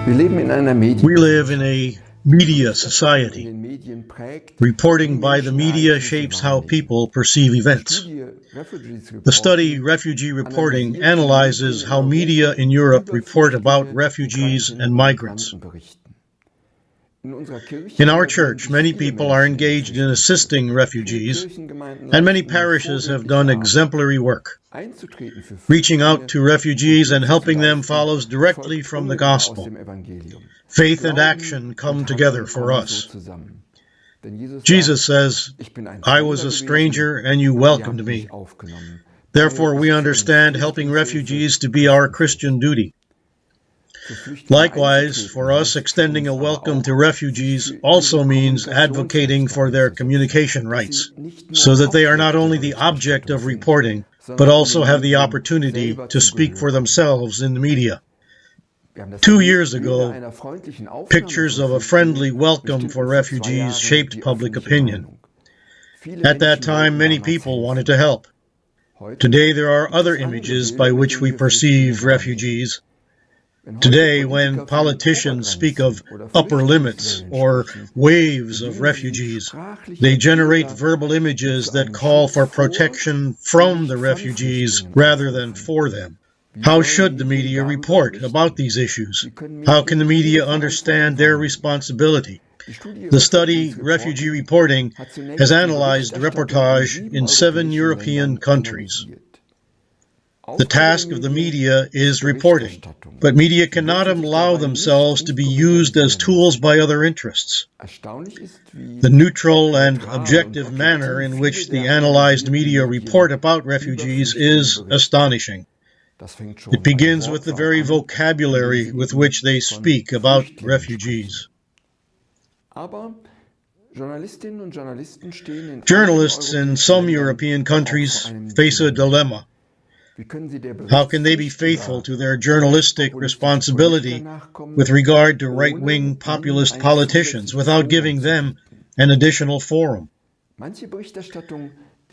We live in a media society. Reporting by the media shapes how people perceive events. The study Refugee Reporting analyzes how media in Europe report about refugees and migrants. In our church, many people are engaged in assisting refugees, and many parishes have done exemplary work. Reaching out to refugees and helping them follows directly from the gospel. Faith and action come together for us. Jesus says, "I was a stranger and you welcomed me." Therefore, we understand helping refugees to be our Christian duty. Likewise, for us, extending a welcome to refugees also means advocating for their communication rights, so that they are not only the object of reporting, but also have the opportunity to speak for themselves in the media. 2 years ago, pictures of a friendly welcome for refugees shaped public opinion. At that time, many people wanted to help. Today, there are other images by which we perceive refugees. Today, when politicians speak of upper limits or waves of refugees, they generate verbal images that call for protection from the refugees rather than for them. How should the media report about these issues? How can the media understand their responsibility? The study, Refugee Reporting, has analyzed reportage in 7 European countries. The task of the media is reporting, but media cannot allow themselves to be used as tools by other interests. The neutral and objective manner in which the analyzed media report about refugees is astonishing. It begins with the very vocabulary with which they speak about refugees. Journalists in some European countries face a dilemma. How can they be faithful to their journalistic responsibility with regard to right-wing populist politicians without giving them an additional forum?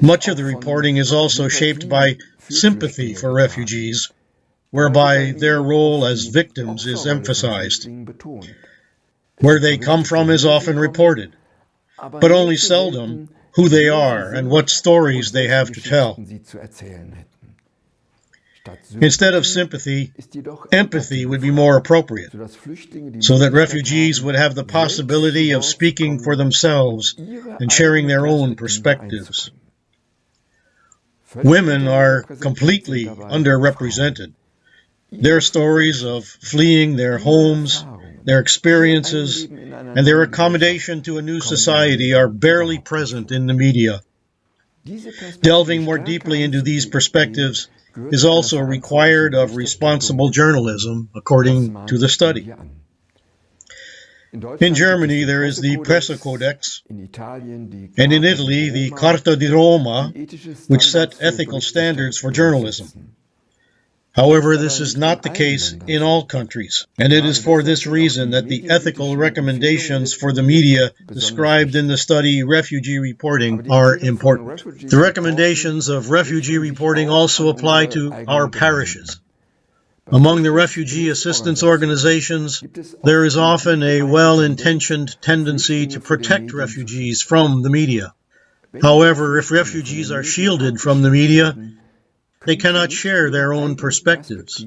Much of the reporting is also shaped by sympathy for refugees, whereby their role as victims is emphasized. Where they come from is often reported, but only seldom who they are and what stories they have to tell. Instead of sympathy, empathy would be more appropriate, so that refugees would have the possibility of speaking for themselves and sharing their own perspectives. Women are completely underrepresented. Their stories of fleeing their homes, their experiences, and their accommodation to a new society are barely present in the media. Delving more deeply into these perspectives is also required of responsible journalism, according to the study. In Germany, there is the Pressekodex, and in Italy, the Carta di Roma, which set ethical standards for journalism. However, this is not the case in all countries, and it is for this reason that the ethical recommendations for the media described in the study Refugee Reporting are important. The recommendations of Refugee Reporting also apply to our parishes. Among the refugee assistance organizations, there is often a well-intentioned tendency to protect refugees from the media. However, if refugees are shielded from the media, they cannot share their own perspectives.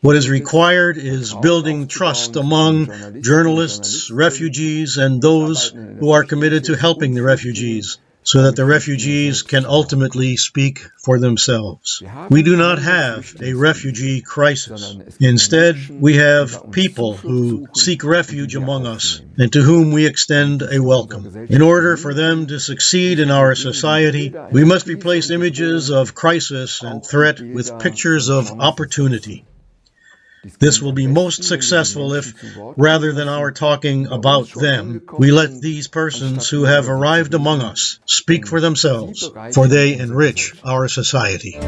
What is required is building trust among journalists, refugees, and those who are committed to helping the refugees, so that the refugees can ultimately speak for themselves. We do not have a refugee crisis. Instead, we have people who seek refuge among us and to whom we extend a welcome. In order for them to succeed in our society, we must replace images of crisis and threat with pictures of opportunity. This will be most successful if, rather than our talking about them, we let these persons who have arrived among us speak for themselves, for they enrich our society.